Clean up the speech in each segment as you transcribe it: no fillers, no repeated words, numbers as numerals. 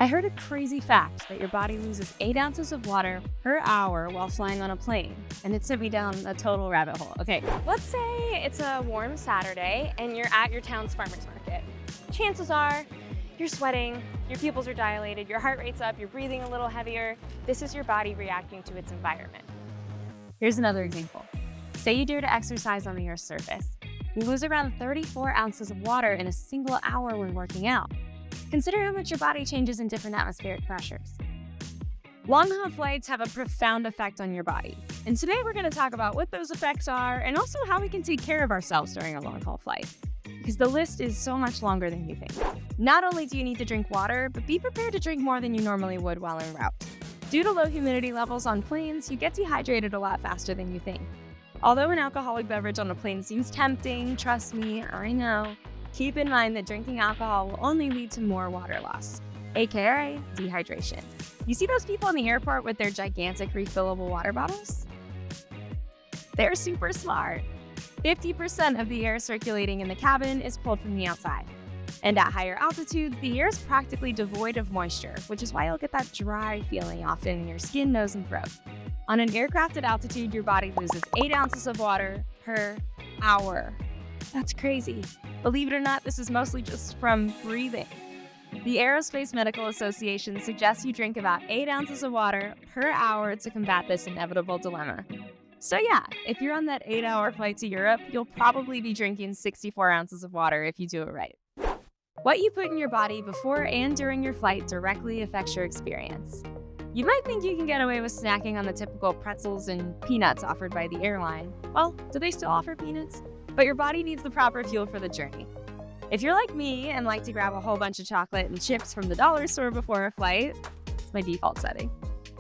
I heard a crazy fact that your body loses 8 ounces of water per hour while flying on a plane, and it sent me down a total rabbit hole. Okay, Let's say it's a warm Saturday and you're at your town's farmer's market. Chances are you're sweating, your pupils are dilated, your heart rate's up, you're breathing a little heavier. This is your body reacting to its environment. here's another example. Say you dare to exercise on the Earth's surface. You lose around 34 ounces of water in a single hour when working out. Consider how much your body changes in different atmospheric pressures. Long-haul flights have a profound effect on your body. And today we're going to talk about what those effects are and also how we can take care of ourselves during a long-haul flight. Because the list is so much longer than you think. Not only do you need to drink water, but be prepared to drink more than you normally would while en route. Due to low humidity levels on planes, you get dehydrated a lot faster than you think. Although an alcoholic beverage on a plane seems tempting, trust me, I know, keep in mind that drinking alcohol will only lead to more water loss, aka dehydration. You see those people in the airport with their gigantic refillable water bottles? They're super smart. 50% of the air circulating in the cabin is pulled from the outside. And at higher altitudes, the air is practically devoid of moisture, which is why you'll get that dry feeling often in your skin, nose, and throat. On an aircraft at altitude, your body loses 8 ounces of water per hour. That's crazy. Believe it or not, this is mostly just from breathing. The Aerospace Medical Association suggests you drink about 8 ounces of water per hour to combat this inevitable dilemma. So yeah, if you're on that 8-hour flight to Europe, you'll probably be drinking 64 ounces of water if you do it right. What you put in your body before and during your flight directly affects your experience. You might think you can get away with snacking on the typical pretzels and peanuts offered by the airline. Well, do they still offer peanuts? But your body needs the proper fuel for the journey. If you're like me and like to grab a whole bunch of chocolate and chips from the dollar store before a flight, it's my default setting,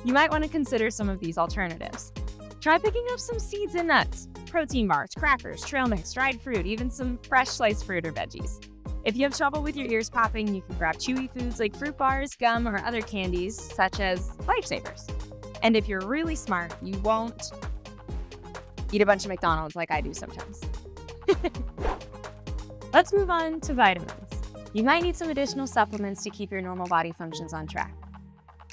you might want to consider some of these alternatives. Try picking up some seeds and nuts, protein bars, crackers, trail mix, dried fruit, even some fresh sliced fruit or veggies. If you have trouble with your ears popping, you can grab chewy foods like fruit bars, gum, or other candies, such as Lifesavers. And if you're really smart, you won't eat a bunch of McDonald's like I do sometimes. Let's move on to vitamins. You might need some additional supplements to keep your normal body functions on track.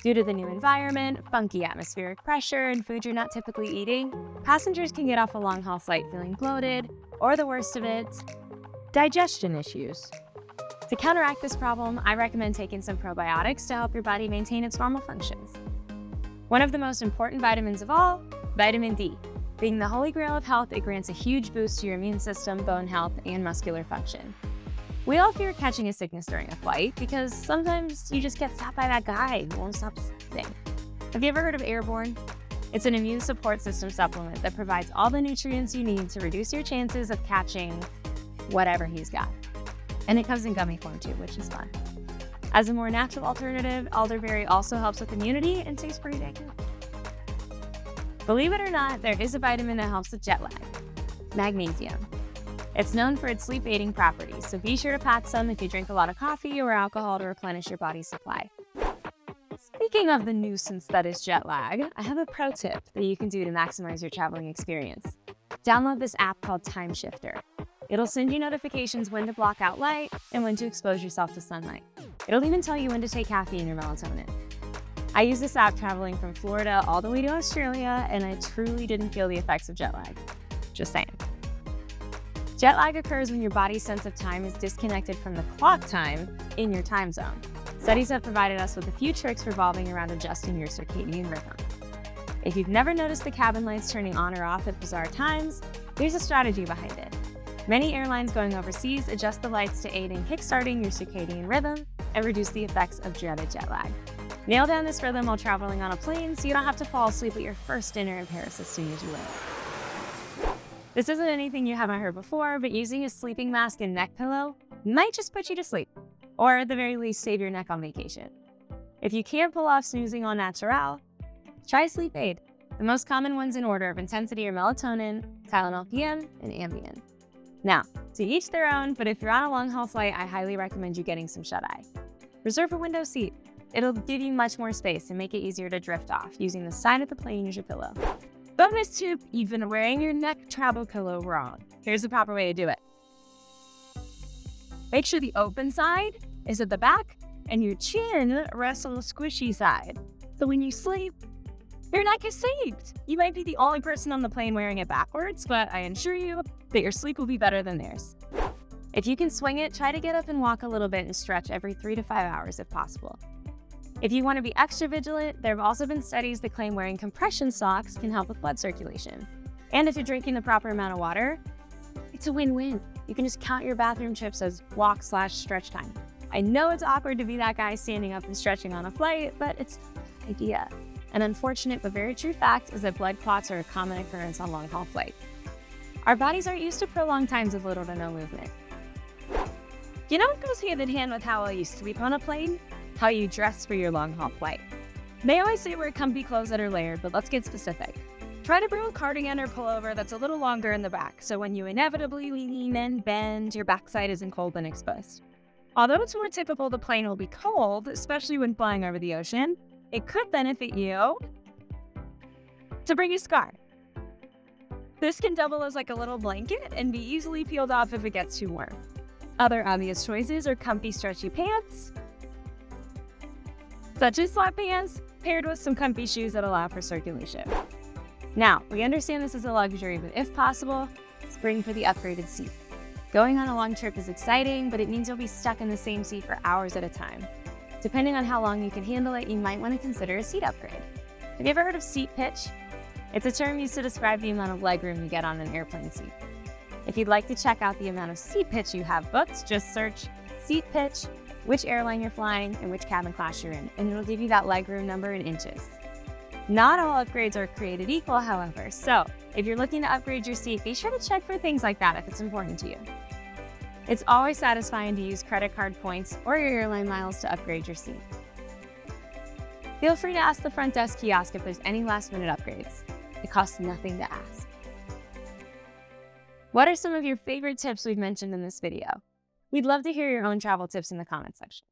Due to the new environment, funky atmospheric pressure, and food you're not typically eating, passengers can get off a long-haul flight feeling bloated, or the worst of it, digestion issues. To counteract this problem, I recommend taking some probiotics to help your body maintain its normal functions. One of the most important vitamins of all, vitamin D. Being the holy grail of health, it grants a huge boost to your immune system, bone health, and muscular function. We all fear catching a sickness during a flight because sometimes you just get stopped by that guy who won't stop sneezing. Have you ever heard of Airborne? It's an immune support system supplement that provides all the nutrients you need to reduce your chances of catching whatever he's got. And it comes in gummy form too, which is fun. As a more natural alternative, elderberry also helps with immunity and tastes pretty dang good. Believe it or not, there is a vitamin that helps with jet lag, magnesium. It's known for its sleep-aiding properties, so be sure to pack some if you drink a lot of coffee or alcohol to replenish your body's supply. Speaking of the nuisance that is jet lag, I have a pro tip that you can do to maximize your traveling experience. Download this app called Timeshifter. It'll send you notifications when to block out light and when to expose yourself to sunlight. It'll even tell you when to take caffeine or melatonin. I use this app traveling from Florida all the way to Australia, and I truly didn't feel the effects of jet lag. Just saying. Jet lag occurs when your body's sense of time is disconnected from the clock time in your time zone. Studies have provided us with a few tricks revolving around adjusting your circadian rhythm. If you've never noticed the cabin lights turning on or off at bizarre times, there's a strategy behind it. Many airlines going overseas adjust the lights to aid in kickstarting your circadian rhythm and reduce the effects of dreaded jet lag. Nail down this rhythm while traveling on a plane so you don't have to fall asleep at your first dinner in Paris as soon as you land. This isn't anything you haven't heard before, but using a sleeping mask and neck pillow might just put you to sleep, or at the very least save your neck on vacation. If you can't pull off snoozing au naturel, try sleep aid. The most common ones in order of intensity are melatonin, Tylenol PM, and Ambien. Now, to each their own, but if you're on a long-haul flight, I highly recommend you getting some shut-eye. Reserve a window seat. It'll give you much more space and make it easier to drift off, using the side of the plane as your pillow. Bonus tip, you've been wearing your neck travel pillow wrong. Here's the proper way to do it. Make sure the open side is at the back and your chin rests on the squishy side. So when you sleep, your neck is saved. You might be the only person on the plane wearing it backwards, but I assure you that your sleep will be better than theirs. If you can swing it, try to get up and walk a little bit and stretch every 3 to 5 hours if possible. If you want to be extra vigilant, there have also been studies that claim wearing compression socks can help with blood circulation. And if you're drinking the proper amount of water, it's a win-win. You can just count your bathroom trips as walk/stretch time. I know it's awkward to be that guy standing up and stretching on a flight, but it's a good idea. An unfortunate but very true fact is that blood clots are a common occurrence on long-haul flights. Our bodies aren't used to prolonged times of little to no movement. You know what goes hand in hand with how well you sleep on a plane? How you dress for your long-haul flight. They always say wear comfy clothes that are layered, but let's get specific. Try to bring a cardigan or pullover that's a little longer in the back, so when you inevitably lean and bend, your backside isn't cold and exposed. Although it's more typical the plane will be cold, especially when flying over the ocean, it could benefit you to bring a scarf. This can double as like a little blanket and be easily peeled off if it gets too warm. Other obvious choices are comfy stretchy pants, such as sweatpants, paired with some comfy shoes that allow for circulation. Now, we understand this is a luxury, but if possible, spring for the upgraded seat. Going on a long trip is exciting, but it means you'll be stuck in the same seat for hours at a time. Depending on how long you can handle it, you might want to consider a seat upgrade. Have you ever heard of seat pitch? It's a term used to describe the amount of legroom you get on an airplane seat. If you'd like to check out the amount of seat pitch you have booked, just search seat pitch, which airline you're flying, and which cabin class you're in, and it'll give you that legroom number in inches. Not all upgrades are created equal, however, so if you're looking to upgrade your seat, be sure to check for things like that if it's important to you. It's always satisfying to use credit card points or your airline miles to upgrade your seat. Feel free to ask the front desk kiosk if there's any last-minute upgrades. It costs nothing to ask. What are some of your favorite tips we've mentioned in this video? We'd love to hear your own travel tips in the comments section.